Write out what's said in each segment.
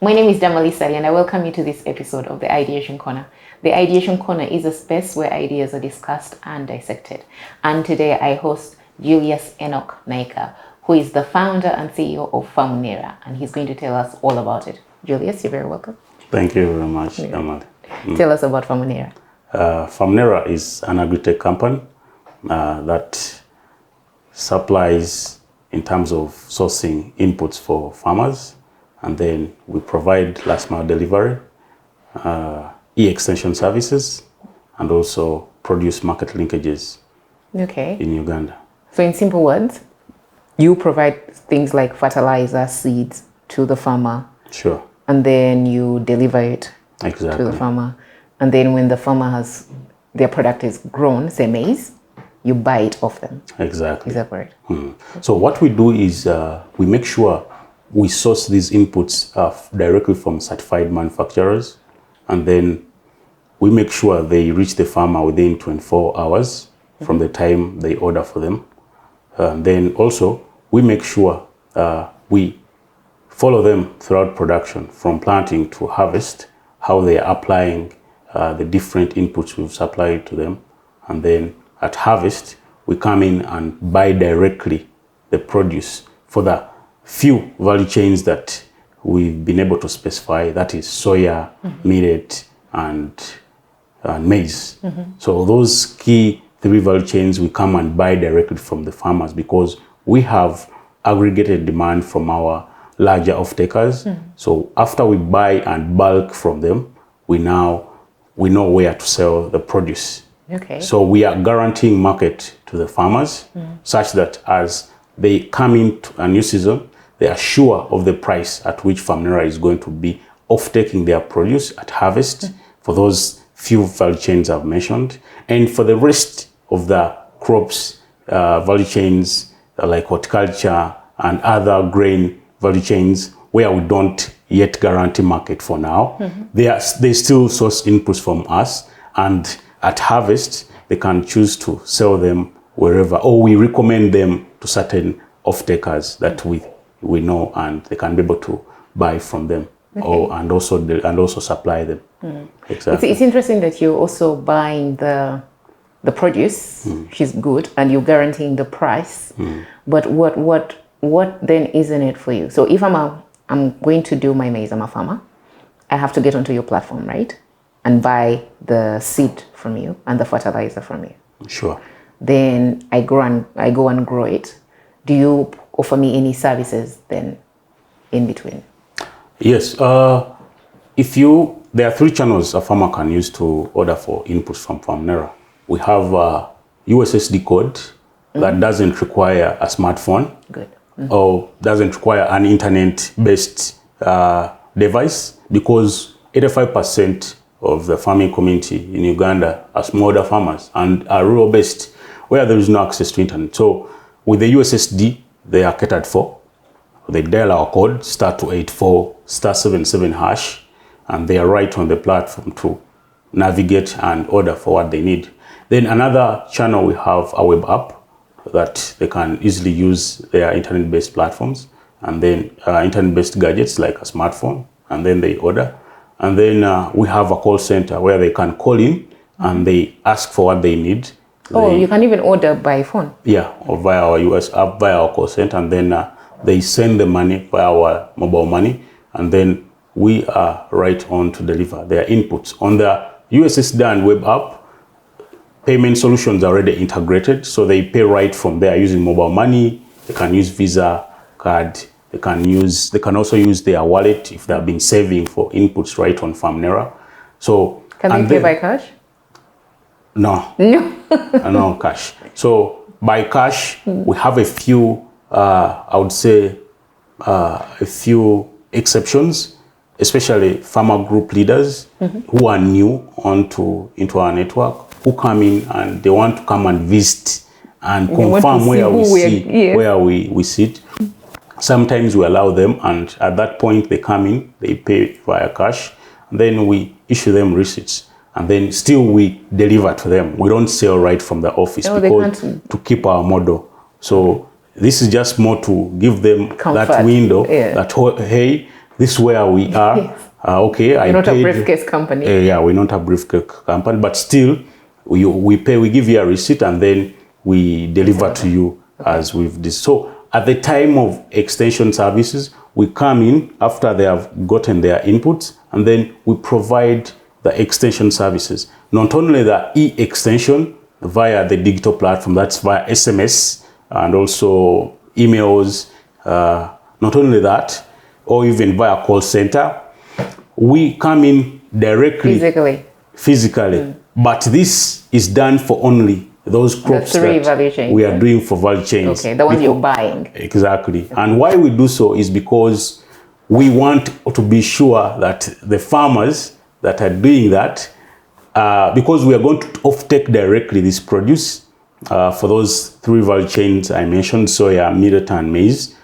My name is Damali Sali and I welcome you to this episode of the Ideation Corner. The Ideation Corner is a space where ideas are discussed and dissected. And today I host Julius Enock Naika, who is the founder and CEO of Famunera, and he's going to tell us all about it. Julius, you're very welcome. Thank you very much, Damali. Tell us about Famunera. Famunera is an agri-tech company that supplies in terms of sourcing inputs for farmers, and then we provide last mile delivery, e-extension services, and also produce market linkages in Uganda. So in simple words, you provide things like fertilizer, seeds to the farmer. Sure. And then you deliver it to the farmer. And then when the farmer has, their product is grown, say maize, you buy it off them. Exactly. Is that correct? So what we do is we make sure we source these inputs directly from certified manufacturers, and then we make sure they reach the farmer within 24 hours from the time they order for them. Then also we make sure we follow them throughout production, from planting to harvest, how they are applying the different inputs we've supplied to them. And then at harvest, we come in and buy directly the produce for the few value chains that we've been able to specify, that is soya, millet, and maize. So those key 3 value chains we come and buy directly from the farmers, because we have aggregated demand from our larger off-takers. So after we buy and bulk from them, we know where to sell the produce. So we are guaranteeing market to the farmers such that as they come into a new season, they are sure of the price at which Famunera is going to be off-taking their produce at harvest for those few value chains I've mentioned. And for the rest of the crops, value chains like horticulture and other grain value chains where we don't yet guarantee market for now, they still source inputs from us, and at harvest they can choose to sell them wherever, or we recommend them to certain off-takers that we know, and they can be able to buy from them, and also supply them. Exactly. It's interesting that you're also buying the produce, which is good, and you're guaranteeing the price. But what then isn't it for you? So if I'm going to do my maize, I'm a farmer, I have to get onto your platform, right? And buy the seed from you and the fertilizer from you. Sure. Then I go and grow it. Do you offer me any services then in between? Yes. There are 3 channels a farmer can use to order for inputs from Famunera. We have a USSD code that doesn't require a smartphone. Good. Or doesn't require an internet-based device, because 85% of the farming community in Uganda are smallholder farmers and are rural-based, where there is no access to internet. So with the USSD, they are catered for. They dial our code, *284 *77#, and they are right on the platform to navigate and order for what they need. Then another channel, we have a web app that they can easily use their internet-based platforms, and then internet-based gadgets like a smartphone, and then they order. And then we have a call center where they can call in and they ask for what they need. You can even order by phone? Yeah, or via our US app, via our call center, and then they send the money via our mobile money, and then we are right on to deliver their inputs. On the USSD and web app, payment solutions are already integrated, so they pay right from there using mobile money. They can use Visa card. They can also use their wallet if they have been saving for inputs right on Famunera. So can they pay by cash? No. No cash. So by cash, we have a few, I would say, a few exceptions, especially farmer group leaders who are new into our network, who come in and they want to come and visit and confirm where we sit. Sometimes we allow them, and at that point they come in, they pay via cash, and then we issue them receipts, and then still we deliver to them. We don't sell right from the office because to keep our model. So this is just more to give them comfort, that window that, hey, this is where we are. Yes. Okay, You're not a briefcase company. Yeah, we're not a briefcase company, but still, we pay, we give you a receipt, and then we deliver to you as we've this. So at the time of extension services, we come in after they have gotten their inputs, and then we provide the extension services. Not only the e-extension via the digital platform, that's via SMS and also emails, not only that, or even via call center, we come in directly. Physically. But this is done for only those crops that we are doing for value chains. Okay, the ones you're buying. Exactly. Okay. And why we do so is because we want to be sure that the farmers that are doing that, because we are going to offtake directly this produce for those 3 value chains I mentioned, soya, millet, and maize,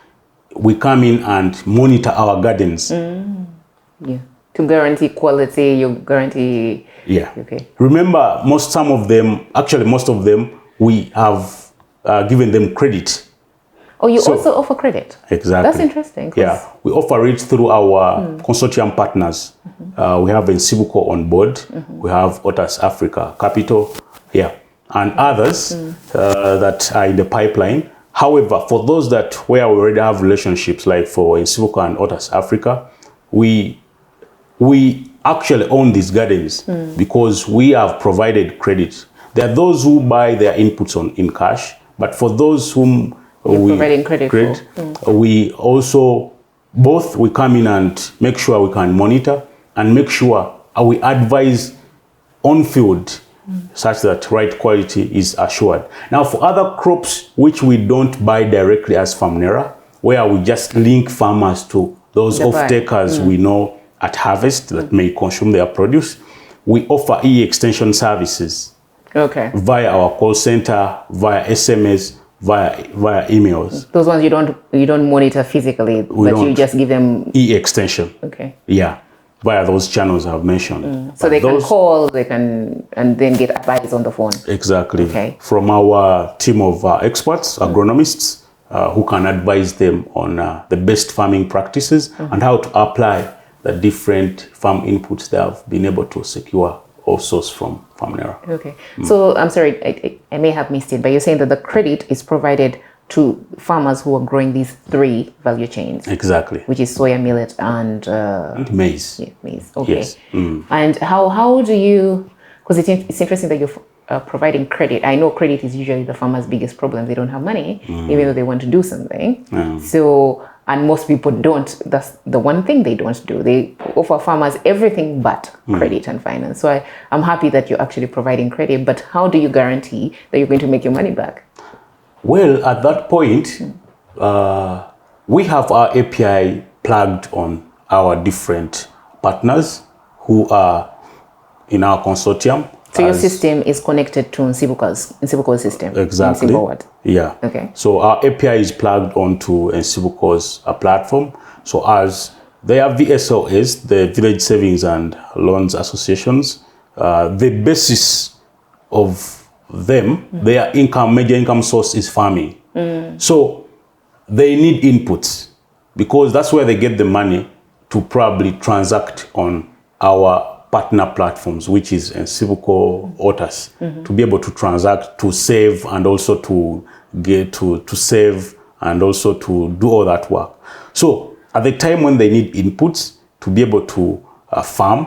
we come in and monitor our gardens. Yeah. To guarantee quality, you guarantee. Yeah. Okay. Remember, most of them, we have given them credit. Oh, you also offer credit? Exactly. That's interesting. Yeah. We offer it through our consortium partners. We have Ensibuco on board. We have Otas Africa Capital. Yeah. And others that are in the pipeline. However, for those that where we already have relationships, like for Ensibuco and Otas Africa, we actually own these gardens because we have provided credit. There are those who buy their inputs in cash, but for those whom we providing credit we also we come in and make sure we can monitor and make sure we advise on field such that right quality is assured. Now, for other crops which we don't buy directly as Famunera, where we just link farmers to those off-takers we know at harvest that may consume their produce, we offer e-extension services via our call center, via SMS, via emails. Those ones you don't monitor physically, but you just give them e-extension. Okay. Yeah, via those channels I've mentioned. So they can call, they can, and then get advice on the phone. Exactly. Okay. From our team of experts, agronomists, who can advise them on the best farming practices and how to apply the different farm inputs they have been able to secure or source from Famunera. Okay. So I'm sorry, I may have missed it, but you're saying that the credit is provided to farmers who are growing these 3 value chains. Exactly. Which is soya, millet, and maize. Yeah, maize. Okay. Yes. And how do you? Because it's interesting that you're providing credit. I know credit is usually the farmer's biggest problem. They don't have money, even though they want to do something. So. And most people don't. That's the one thing they don't do. They offer farmers everything but credit and finance. So I'm happy that you're actually providing credit, but how do you guarantee that you're going to make your money back? Well, at that point, we have our API plugged on our different partners who are in our consortium. So your system is connected to Ensibuco's system? Exactly. Yeah. Okay. So our API is plugged onto Ensibuco's platform. So as they are VSOs, the Village Savings and Loans Associations, the basis of them, their major income source is farming. So they need inputs because that's where they get the money to probably transact on our partner platforms, which is Ensibuco, Otas, to be able to transact, to save, and also to get to save, and also to do all that work. So at the time when they need inputs to be able to farm,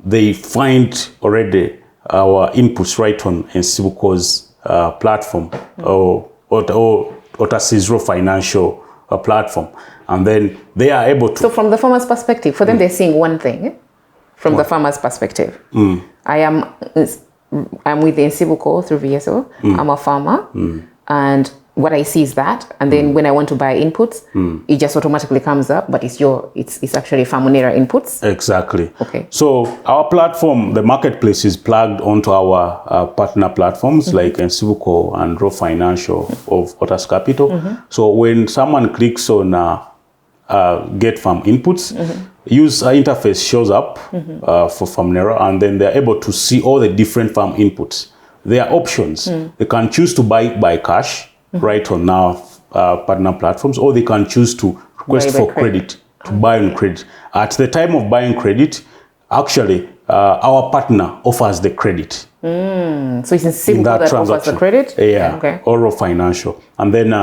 they find already our inputs right on Ensibuco's platform or Otas' financial platform, and then they are able to. So from the farmer's perspective, for them they're seeing one thing. From the farmer's perspective, I'm with Ensibuco through VSO. I'm a farmer, and what I see is that. And then when I want to buy inputs, it just automatically comes up. But it's actually Famunera inputs. Exactly. Okay. So our platform, the marketplace, is plugged onto our partner platforms like Ensibuco and Raw Financial of Otas Capital. So when someone clicks on get farm inputs, user interface shows up for Famunera, and then they're able to see all the different farm inputs. There are options. They can choose to buy by cash right on our partner platforms, or they can choose to request for credit to buy on credit. At the time of buying credit, actually, our partner offers the credit. So it's in Civico that offers the credit? Yeah, okay. Oro Financial. And then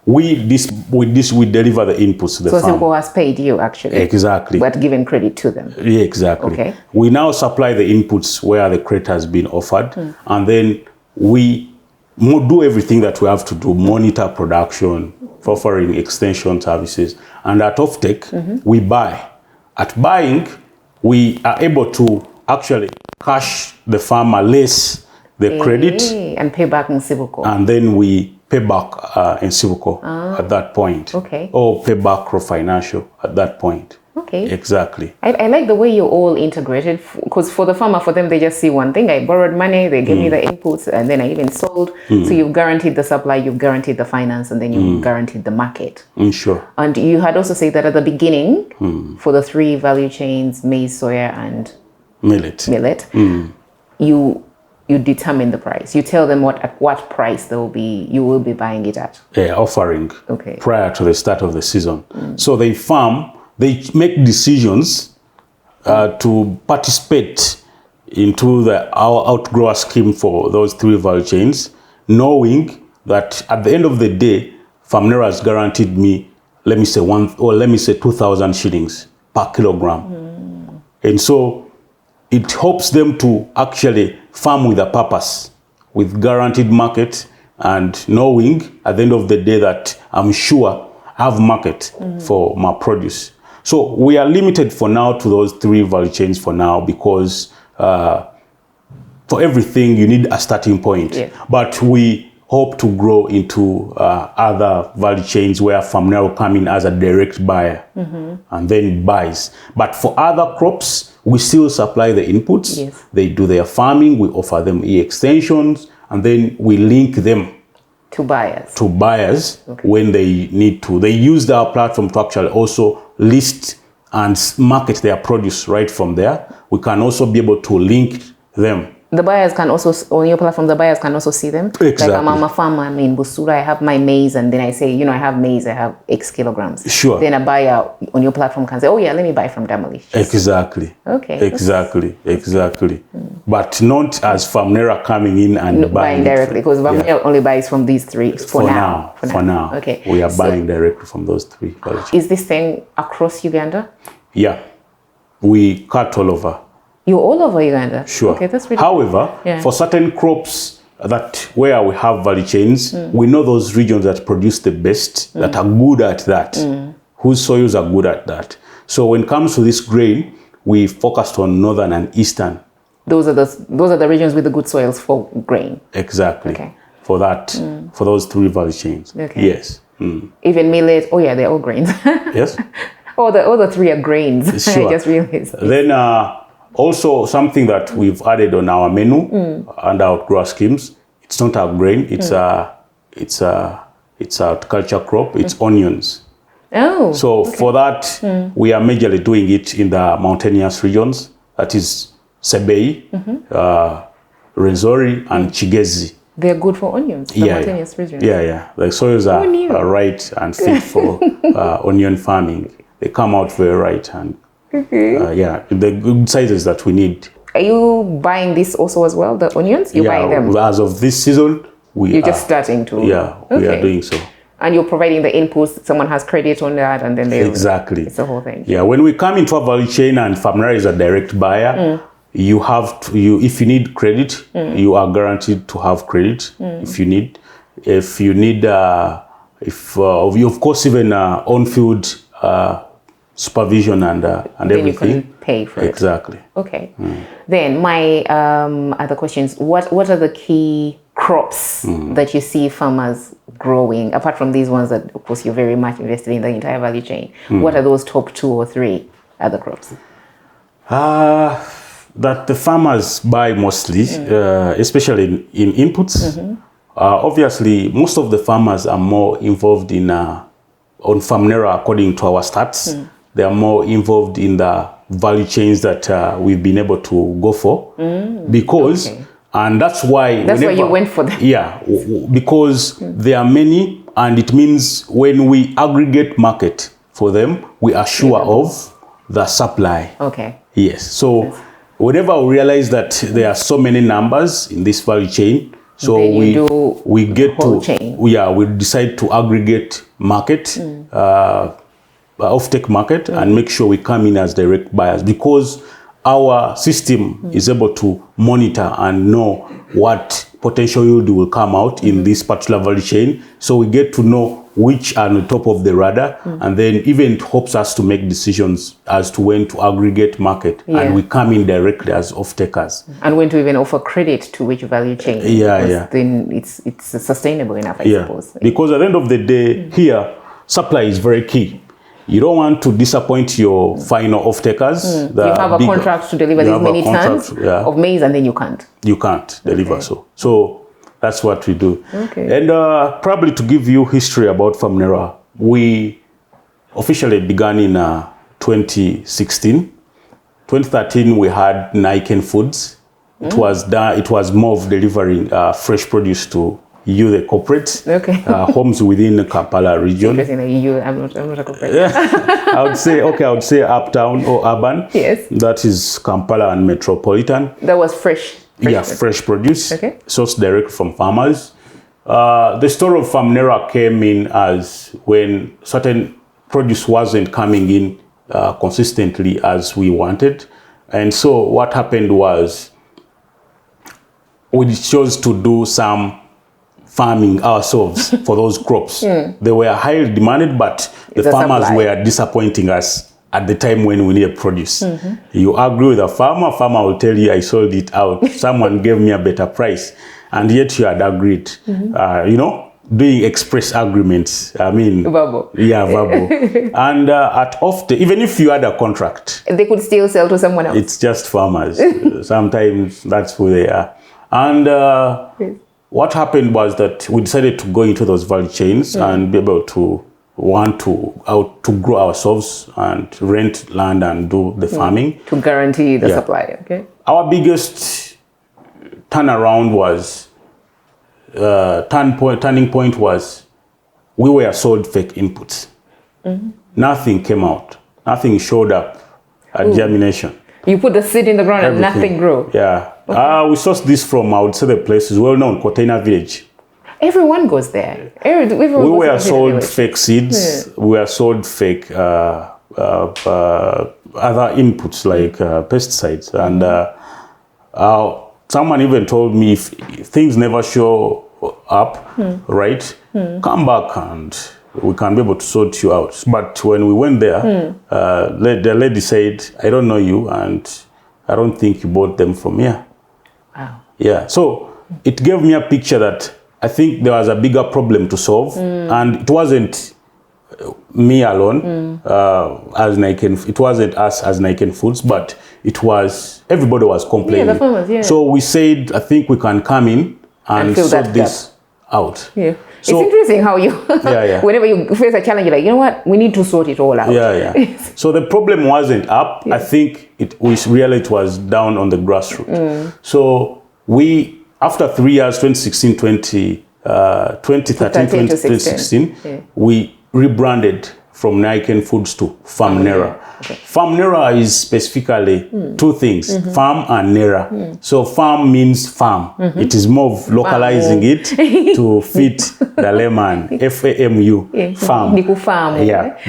we deliver the inputs to the farm. So Civico has paid you, actually. Exactly. But given credit to them. Yeah, exactly. Okay. We now supply the inputs where the credit has been offered. And then we do everything that we have to do, monitor production, offering extension services. And at offtake, we buy. At buying, we are able to actually cash the farmer less the credit. And pay back in Civico. And then we pay back in Civico at that point. Okay. Or pay back for financial at that point. Okay. Exactly. I like the way you're all integrated, because for the farmer, for them, they just see one thing. I borrowed money, they gave me the inputs, and then I even sold. So you've guaranteed the supply, you've guaranteed the finance, and then you've guaranteed the market. Sure. And you had also said that at the beginning, for the 3 value chains, maize, soya, and millet, you determine the price. You tell them at what price you will be buying it at. Yeah, offering prior to the start of the season. So they farm. They make decisions to participate into our outgrower scheme for those 3 value chains, knowing that at the end of the day, Famunera has guaranteed me, let me say 2,000 shillings per kilogram. And so it helps them to actually farm with a purpose, with guaranteed market, and knowing at the end of the day that I'm sure I have market for my produce. So we are limited for now to those 3 value chains for now, because for everything you need a starting point. Yeah. But we hope to grow into other value chains where Famunera will come in as a direct buyer and then buys. But for other crops, we still supply the inputs. Yes. They do their farming, we offer them extensions, and then we link them to buyers when they need to. They use our platform to actually also list and market their produce right from there. We can also be able to link them. The buyers can also, on your platform, the buyers can also see them. Exactly. Like I'm a farmer, I'm in Busura, I have my maize, and then I say, I have maize, I have X kilograms. Sure. Then a buyer on your platform can say, oh yeah, let me buy from Damali. Exactly. Okay. Exactly. But not as Famunera coming in and buying directly, because Famunera only buys from these 3 for now. For now. Okay. We are buying directly from those 3. Is this thing across Uganda? Yeah. We cut all over. You're all over Uganda? Sure. Okay, that's really However, for certain crops where we have value chains, we know those regions that produce the best, that are good at that, whose soils are good at that. So when it comes to this grain, we focused on northern and eastern. Those are the regions with the good soils for grain. Exactly. Okay. For that, for those 3 value chains. Okay. Yes. Even millet. Oh yeah, they're all grains. Yes. All the 3 are grains. Sure. I just realized. Then also, something that we've added on our menu and our grower schemes, it's not a grain, it's a culture crop, it's onions. Oh. So for that, we are majorly doing it in the mountainous regions, that is Sebei, Renzori, and Chigezi. They're good for onions, the mountainous regions. Yeah. The soils are right and fit for onion farming. They come out very right and the good sizes that we need. Are you buying this also as well, the onions? You're buying them? As of this season, you're just starting to. Yeah, we are doing so. And you're providing the inputs, someone has credit on that, and then exactly. It's the whole thing. Yeah, when we come into a value chain and Famunera is a direct buyer, you have to, if you need credit, you are guaranteed to have credit if you need. If you need, of course, even on-field supervision and everything. You can pay for it. Exactly. Okay. Then my other questions, what are the key crops that you see farmers growing, apart from these ones that, of course, you're very much invested in the entire value chain? What are those top 2 or 3 other crops? That the farmers buy mostly, especially in inputs. Obviously, most of the farmers are more involved in on Famunera, according to our stats. They are more involved in the value chains that we've been able to go for, because, and that's why you went for them. Yeah, because there are many, and it means when we aggregate market for them, we are sure of the supply. Okay. Yes. So whenever we realize that there are so many numbers in this value chain, so we get to chain. we decide to aggregate market, off-take market, and make sure we come in as direct buyers, because our system is able to monitor and know what potential yield will come out in this particular value chain. So we get to know which are on the top of the radar, and then even it helps us to make decisions as to when to aggregate market, and we come in directly as off-takers. And when to even offer credit to which value chain. Then it's sustainable enough, I suppose. Because at the end of the day, here, supply is very key. You don't want to disappoint your final off-takers. You have a contract to deliver these many tons of maize, and then you can't. You can't deliver so. That's what we do. Okay. And probably to give you history about Famunera, we officially began in 2016. 2013, we had Naika Foods. It was more of delivering fresh produce to you, the corporate, homes within the Kampala region. I'm not a corporate. I would say uptown or urban. Yes. That is Kampala and metropolitan. That was fresh. Fresh produce, sourced direct from farmers. The story of Famunera came in as when certain produce wasn't coming in consistently as we wanted. And so what happened was we chose to do some farming ourselves for those crops. They were highly demanded, but the farmers were disappointing us at the time when we needed produce. You argue with a farmer will tell you, I sold it out. Someone gave me a better price. And yet you had agreed. Doing express agreements. I mean, verbal. Verbal. And at often, even if you had a contract, they could still sell to someone else. It's just farmers. Sometimes that's who they are. And what happened was that we decided to go into those value chains and be able to grow ourselves and rent land and do the farming. To guarantee the supply, Our biggest turnaround was, turning point was, we were sold fake inputs. Nothing came out. Nothing showed up at germination. You put the seed in the ground and nothing grew? Yeah. We sourced this from, I would say, the place is well known, Container Village. Everyone goes there. We were sold fake seeds. We were sold fake other inputs like pesticides. And someone even told me, if things never show up, come back and we can be able to sort you out. But when we went there, the lady said, I don't know you, and I don't think you bought them from here. Wow. Yeah. So it gave me a picture that I think there was a bigger problem to solve, and it wasn't me alone as Naika. It wasn't us as Naika Foods, but it was everybody was complaining. The farmers, So we said, I think we can come in and sort this out. Yeah. So, it's interesting how you, whenever you face a challenge, you're like, you know what, we need to sort it all out. So the problem wasn't up. I think we realized it was down on the grassroots. So we, after 3 years, 2013, 2016, we rebranded from Naika Foods to Famunera. Famunera is specifically two things, farm and Nera. So farm means farm. It is more of localizing it to fit the layman, FAMU, farm.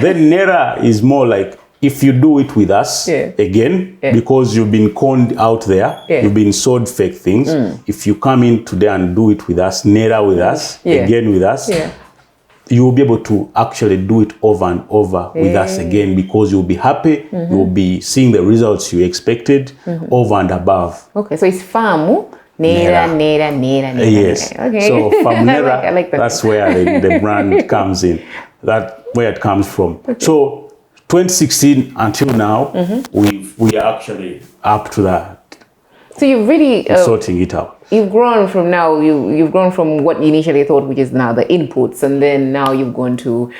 Then Nera is more like, if you do it with us, again, because you've been conned out there, you've been sold fake things. If you come in today and do it with us, Nera with us, again with us, you will be able to actually do it over and over with us again, because you'll be happy, you'll be seeing the results you expected over and above. Okay, so it's Famu, Nera. Yes. Okay. So Famunera, I like that. that's where the brand comes in. That's where it comes from. So 2016 until now, we are actually up to that. So you've really sorting it out. You've grown from now. You've grown from what you initially thought, which is now the inputs, and then now you've gone to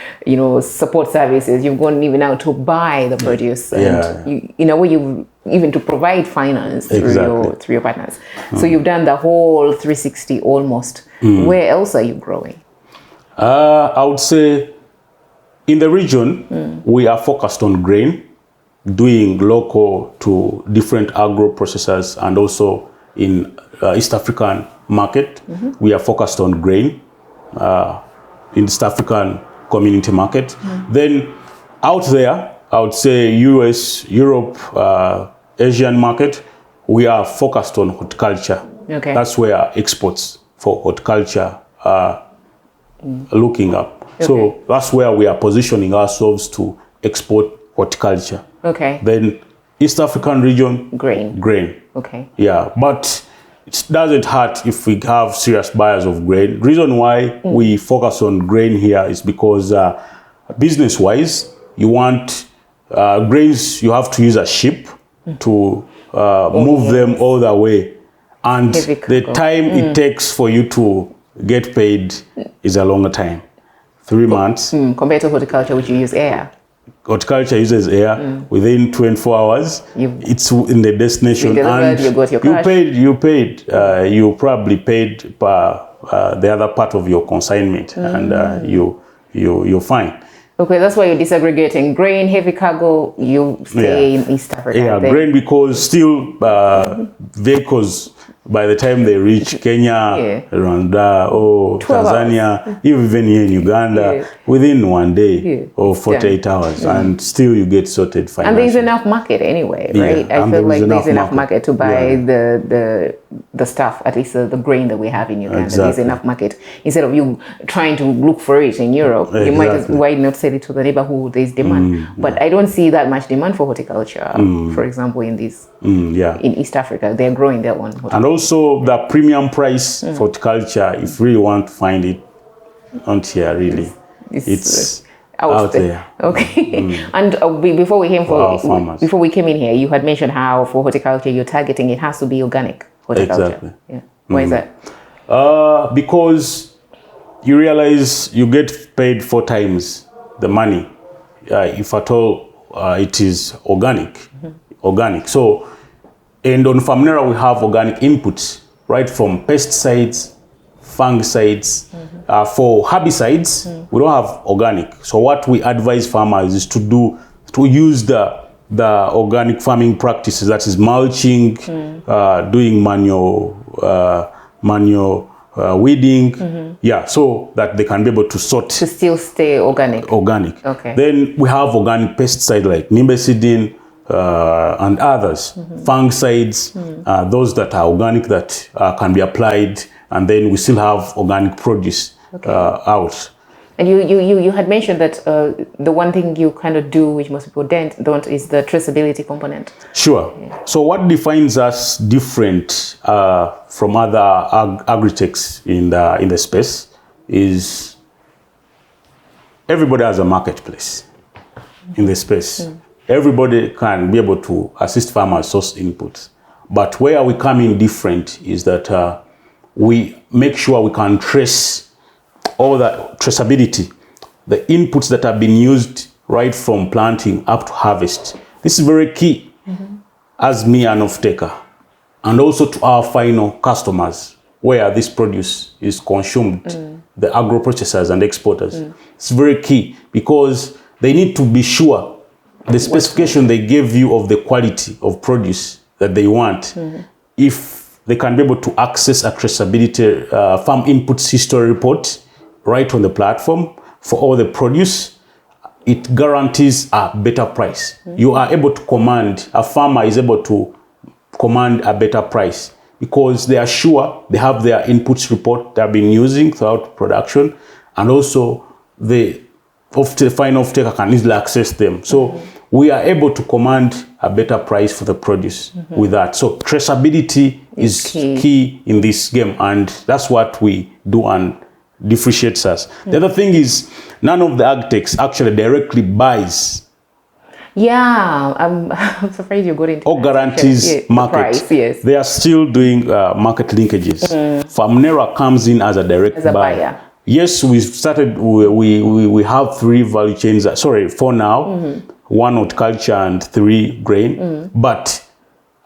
support services. You've gone even now to buy the produce, and you, in a way, you even to provide finance through your partners. So you've done the whole 360 almost. Where else are you growing? I would say in the region, we are focused on grain, doing local to different agro processors, and also in East African market, we are focused on grain in East African community market. Then out there, I would say US, Europe, Asian market, we are focused on horticulture. Okay. That's where exports for horticulture are looking up. Okay. So that's where we are positioning ourselves to export horticulture. Okay. Then East African region, Grain. Grain. Okay. Yeah, but it doesn't hurt if we have serious buyers of grain. Reason why we focus on grain here is because business-wise, you want grains, you have to use a ship to move them all the way. And the time it takes for you to get paid is a longer time. 3 months. Compared to horticulture, which you use air. Horticulture uses air. Within 24 hours, it's in the destination. You delivered, you got your cash. You probably paid per the other part of your consignment, and you're fine. Okay, that's why you're disaggregating. Grain, heavy cargo, you stay in East Africa. Yeah, grain, because still vehicles, by the time they reach Kenya, Rwanda, or Tanzania, even here in Uganda, within 1 day or 48 hours, and still you get sorted financially. And there's enough market anyway, right? I feel like there's enough market to buy the stuff, at least the grain that we have in Uganda. Exactly. There's enough market. Instead of you trying to look for it in Europe, you might why not sell it to the neighborhood? There's demand. But I don't see that much demand for horticulture, for example, in this in East Africa. They're growing their own horticulture. And also the premium price for horticulture, if you really want to find it, not here really. It's out there. Okay. And before we came in here, you had mentioned how for horticulture you're targeting it has to be organic horticulture. Exactly. Yeah. Why is that? Because you realize you get paid 4 times the money if at all it is organic. Organic. So, and on Famunera we have organic inputs, right, from pesticides, fungicides. For herbicides, we don't have organic. So what we advise farmers is to use the organic farming practices, that is mulching, doing manual weeding, so that they can be able to sort. To still stay organic. Organic. Okay. Then we have organic pesticides like nimbecidine and others, fungicides, those that are organic that can be applied, and then we still have organic produce out. And you had mentioned that the one thing you kind of do, which most people don't, is the traceability component. Sure. Yeah. So what defines us different from other agri-techs in the space is everybody has a marketplace in the space. Everybody can be able to assist farmers source inputs. But where we come in different is that we make sure we can trace all that traceability, the inputs that have been used right from planting up to harvest. This is very key as me, an off-taker, and also to our final customers where this produce is consumed, the agro-processors and exporters. It's very key because they need to be sure the specification they gave you of the quality of produce that they want. If they can be able to access a traceability farm inputs history report right on the platform for all the produce, it guarantees a better price. You are able to command, a farmer is able to command a better price because they are sure they have their inputs report they have been using throughout production, and also the final off-taker can easily access them. So we are able to command a better price for the produce with that. So traceability is key in this game, and that's what we do and differentiates us. The other thing is none of the agtechs actually directly buys. Yeah, I'm surprised you got into or guarantees market. Price, yes. They are still doing market linkages. Famunera comes in as a direct buyer. Yes, we started. We have 3 value chains. Sorry, 4 now. 1 horticulture and 3 grain. But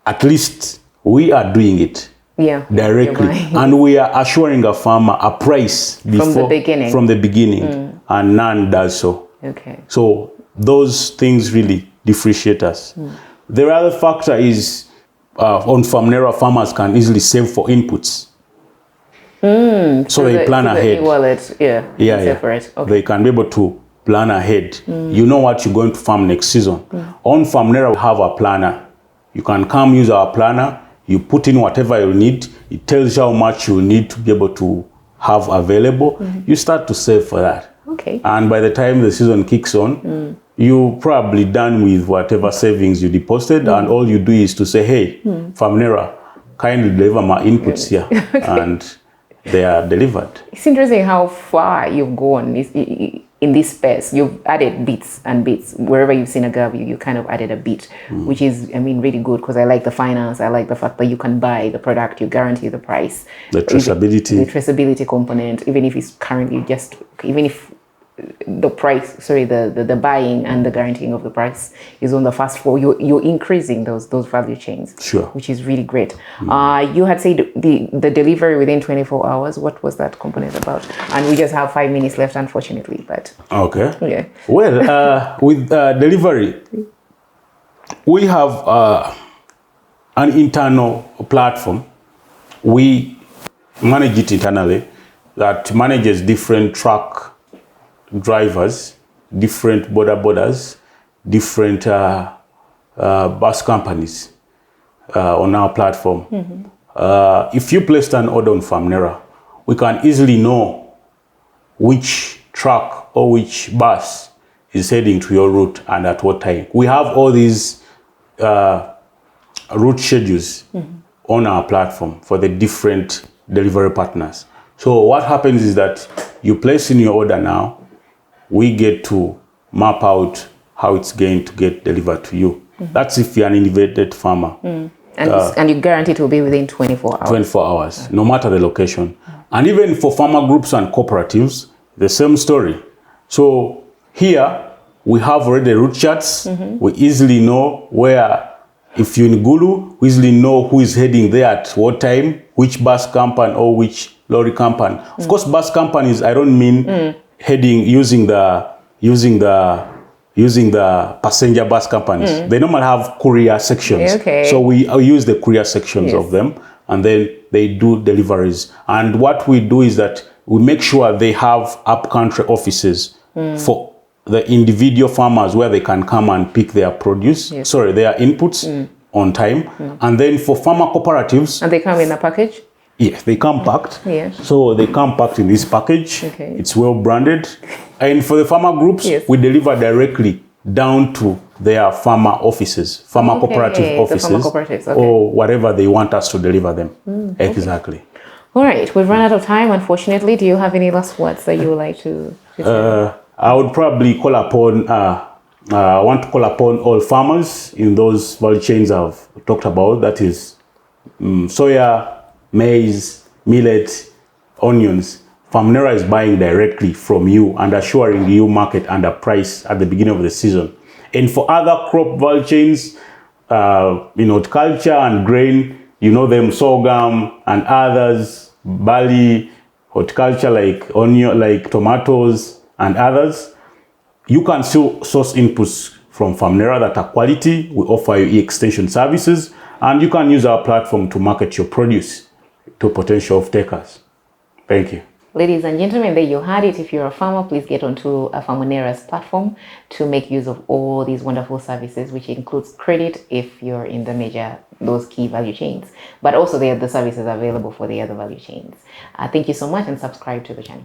at least we are doing it. Directly, and we are assuring a farmer a price before, from the beginning, and none does so. Okay. So those things really differentiate us. The other factor is on Famunera, farmers can easily save for inputs. So they plan ahead. The e-wallet, Yeah. Separate. Okay. They can be able to plan ahead. You know what you're going to farm next season. On Famunera, we have a planner. You can come use our planner. You put in whatever you need. It tells you how much you need to be able to have available. You start to save for that. Okay. And by the time the season kicks on, you're probably done with whatever savings you deposited, and all you do is to say, hey, Famunera, kindly deliver my inputs here. And they are delivered. It's interesting how far you've gone in this space. You've added bits and bits. Wherever you've seen a gap, you kind of added a bit, which is, I mean, really good, because I like the finance. I like the fact that you can buy the product, you guarantee the price. The traceability. The traceability component, even if it's currently just, even if the price, the buying and the guaranteeing of the price is on the fast flow, you're increasing those value chains. Sure. Which is really great. You had said the delivery within 24 hours. What was that component about? And we just have 5 minutes left, unfortunately, but. Okay. Yeah. Well, with delivery, we have an internal platform. We manage it internally that manages different truck drivers, different borders, different bus companies on our platform. If you placed an order on Famunera, we can easily know which truck or which bus is heading to your route and at what time. We have all these route schedules on our platform for the different delivery partners. So what happens is that you place in your order now, we get to map out how it's going to get delivered to you. That's if you're an independent farmer. And you guarantee it will be within 24 hours. 24 hours, no matter the location. And even for farmer groups and cooperatives, the same story. So here, we have already route charts. We easily know where, if you're in Gulu, we easily know who is heading there at what time, which bus company or which lorry company. Of course, bus companies, I don't mean heading using the passenger bus companies. They normally have courier sections. Okay. So we use the courier sections of them, and then they do deliveries. And what we do is that we make sure they have up-country offices for the individual farmers where they can come and pick their produce, their inputs on time. And then for farmer cooperatives. And they come in a package? Yes, they come packed. Yeah. So they come packed in this package. Okay. It's well branded. And for the farmer groups, we deliver directly down to their farmer offices, farmer cooperative offices, farmer cooperatives, or whatever they want us to deliver them. Exactly. All right, we've run out of time, unfortunately. Do you have any last words that you would like to say? I would probably call upon, I want to call upon all farmers in those value chains I've talked about. That is soya, maize, millet, onions. Famunera is buying directly from you and assuring you market and a price at the beginning of the season. And for other crop value chains, horticulture and grain, you know them, sorghum and others, barley, horticulture like onion, like tomatoes and others. You can still source inputs from Famunera that are quality. We offer you e-extension services, and you can use our platform to market your produce to potential off-takers. Thank you. Ladies and gentlemen, there you had it. If you're a farmer, please get onto Famunera's platform to make use of all these wonderful services, which includes credit if you're in those key value chains, but also the services available for the other value chains. Thank you so much, and subscribe to the channel.